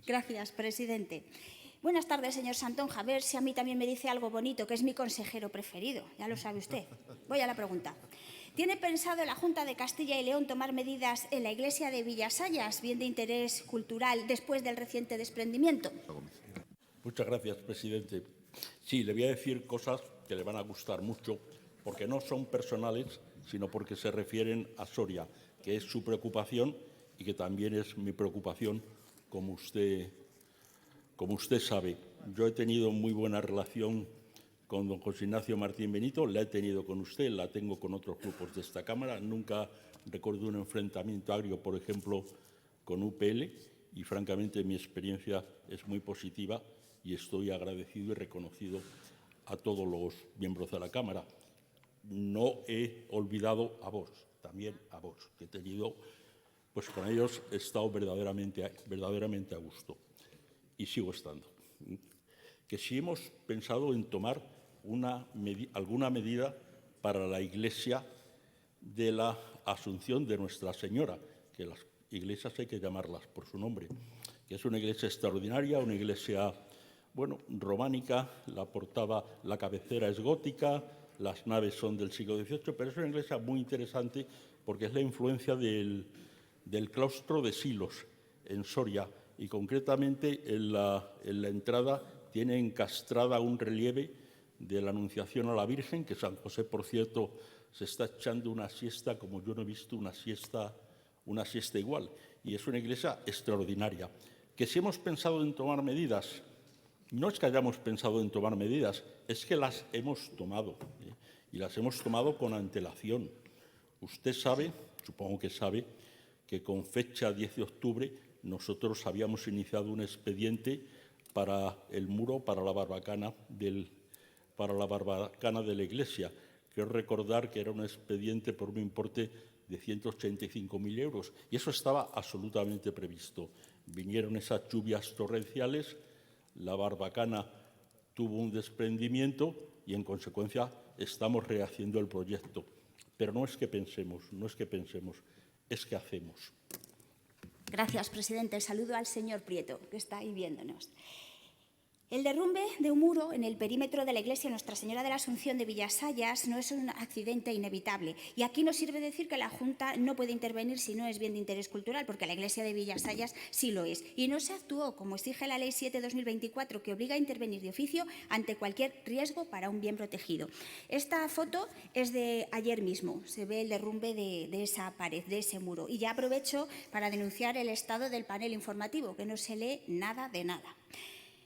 Gracias, presidente. Buenas tardes, señor Santonja. A ver si a mí también me dice algo bonito, que es mi consejero preferido. Ya lo sabe usted. Voy a la pregunta. ¿Tiene pensado la Junta de Castilla y León tomar medidas en la iglesia de Villasayas, bien de interés cultural, después del reciente desprendimiento? Muchas gracias, presidente. Sí, le voy a decir cosas que le van a gustar mucho, porque no son personales, sino porque se refieren a Soria, que es su preocupación y que también es mi preocupación, como usted sabe. Yo he tenido muy buena relación con don José Ignacio Martín Benito, la he tenido con usted, la tengo con otros grupos de esta Cámara. Nunca recuerdo un enfrentamiento agrio, por ejemplo, con UPL, y francamente mi experiencia es muy positiva y estoy agradecido y reconocido a todos los miembros de la Cámara. No he olvidado a vos, también a vos, que he tenido, pues con ellos he estado verdaderamente a gusto y sigo estando. Que si hemos pensado en tomar alguna medida para la Iglesia de la Asunción de Nuestra Señora, que las iglesias hay que llamarlas por su nombre, que es una iglesia extraordinaria, una iglesia, bueno, románica, la cabecera es gótica, las naves son del siglo XVIII, pero es una iglesia muy interesante porque es la influencia del claustro de Silos en Soria, y concretamente en la entrada tiene encastrada un relieve de la Anunciación a la Virgen, que San José, por cierto, se está echando una siesta como yo no he visto una siesta igual. Y es una iglesia extraordinaria. Que si hemos pensado en tomar medidas, no es que hayamos pensado en tomar medidas, es que las hemos tomado, y las hemos tomado con antelación. Usted sabe, supongo que sabe, que con fecha 10 de octubre nosotros habíamos iniciado un expediente para el muro, para la barbacana de la iglesia. Quiero recordar que era un expediente por un importe de 185.000 euros, y eso estaba absolutamente previsto. Vinieron esas lluvias torrenciales, la barbacana tuvo un desprendimiento y, en consecuencia, estamos rehaciendo el proyecto. Pero no es que pensemos, es que hacemos. Gracias, presidente. Saludo al señor Prieto, que está ahí viéndonos. El derrumbe de un muro en el perímetro de la iglesia Nuestra Señora de la Asunción de Villasayas no es un accidente inevitable. Y aquí nos sirve decir que la Junta no puede intervenir si no es bien de interés cultural, porque la iglesia de Villasayas sí lo es. Y no se actuó, como exige la Ley 7/2024, que obliga a intervenir de oficio ante cualquier riesgo para un bien protegido. Esta foto es de ayer mismo. Se ve el derrumbe de esa pared, de ese muro. Y ya aprovecho para denunciar el estado del panel informativo, que no se lee nada de nada.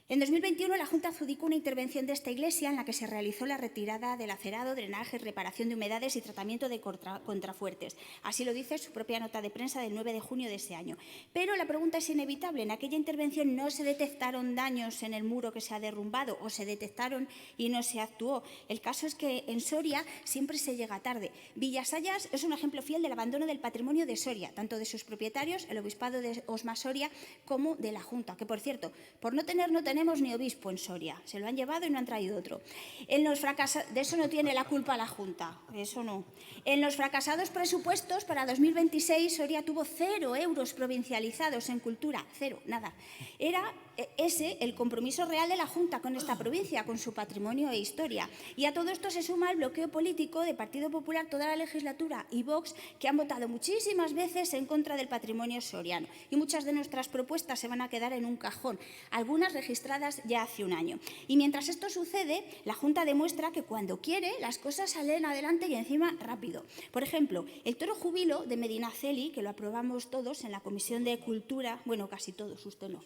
En 2021, la Junta adjudicó una intervención de esta iglesia en la que se realizó la retirada del acerado, drenaje, reparación de humedades y tratamiento de contrafuertes. Así lo dice su propia nota de prensa del 9 de junio de ese año. Pero la pregunta es inevitable. En aquella intervención no se detectaron daños en el muro que se ha derrumbado, o se detectaron y no se actuó. El caso es que en Soria siempre se llega tarde. Villasayas es un ejemplo fiel del abandono del patrimonio de Soria, tanto de sus propietarios, el obispado de Osma Soria, como de la Junta, que, por cierto, por no tenemos ni obispo en Soria. Se lo han llevado y no han traído otro. De eso no tiene la culpa la Junta. Eso no. En los fracasados presupuestos para 2026, Soria tuvo 0 euros provincializados en cultura. 0, nada. Era ese el compromiso real de la Junta con esta provincia, con su patrimonio e historia. Y a todo esto se suma el bloqueo político de Partido Popular toda la legislatura y Vox, que han votado muchísimas veces en contra del patrimonio soriano. Y muchas de nuestras propuestas se van a quedar en un cajón, algunas registradas ya hace un año. Y mientras esto sucede, la Junta demuestra que cuando quiere las cosas salen adelante y encima rápido. Por ejemplo, el toro júbilo de Medinaceli, que lo aprobamos todos en la Comisión de Cultura, bueno, casi todos, usted no.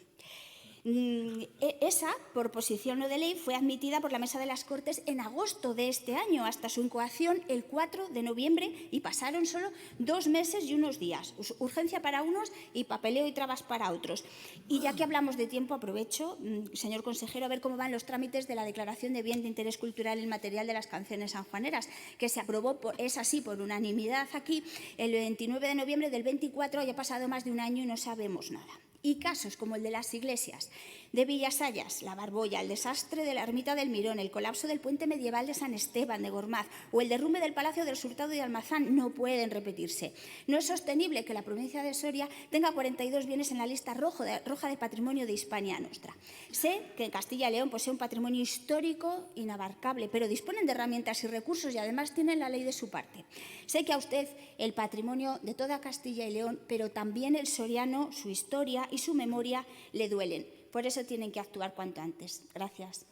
Esa proposición no de ley fue admitida por la Mesa de las Cortes en agosto de este año, hasta su incoación el 4 de noviembre, y pasaron solo 2 meses y unos días. Urgencia para unos y papeleo y trabas para otros. Y ya que hablamos de tiempo, aprovecho, señor consejero, a ver cómo van los trámites de la declaración de bien de interés cultural inmaterial de las canciones sanjuaneras, que se aprobó, es así, por unanimidad aquí, el 29 de noviembre del 24, haya pasado más de un año y no sabemos nada. Y casos como el de las iglesias de Villasayas, La Barbolla, el desastre de la ermita del Mirón, el colapso del puente medieval de San Esteban de Gormaz o el derrumbe del Palacio del Hurtado de Almazán no pueden repetirse. No es sostenible que la provincia de Soria tenga 42 bienes en la lista roja de patrimonio de Hispania Nostra. Sé que Castilla y León posee un patrimonio histórico inabarcable, pero disponen de herramientas y recursos y además tienen la ley de su parte. Sé que a usted el patrimonio de toda Castilla y León, pero también el soriano, su historia y su memoria le duelen. Por eso tienen que actuar cuanto antes. Gracias.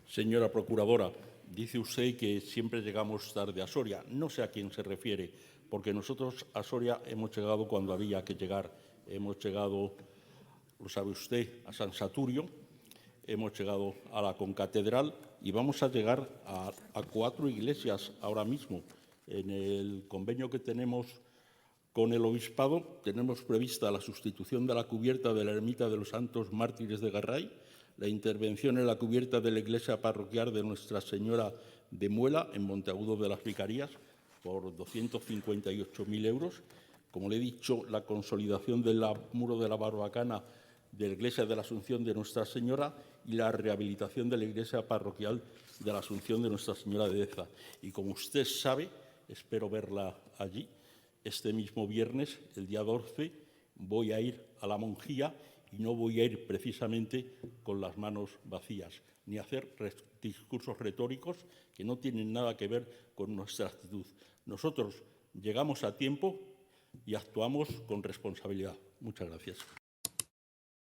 Señora procuradora, dice usted que siempre llegamos tarde a Soria. No sé a quién se refiere, porque nosotros a Soria hemos llegado cuando había que llegar. Hemos llegado, lo sabe usted, a San Saturio, hemos llegado a la concatedral y vamos a llegar a 4 iglesias ahora mismo. En el convenio que tenemos con el Obispado tenemos prevista la sustitución de la cubierta de la ermita de los Santos Mártires de Garray, la intervención en la cubierta de la iglesia parroquial de Nuestra Señora de Muela, en Monteagudo de las Vicarías, por 258.000 euros. Como le he dicho, la consolidación del muro de la barbacana de la iglesia de la Asunción de Nuestra Señora y la rehabilitación de la iglesia parroquial de la Asunción de Nuestra Señora de Deza. Y como usted sabe, espero verla allí. Este mismo viernes, el día 12, voy a ir a la Monjía y no voy a ir precisamente con las manos vacías, ni a hacer discursos retóricos que no tienen nada que ver con nuestra actitud. Nosotros llegamos a tiempo y actuamos con responsabilidad. Muchas gracias.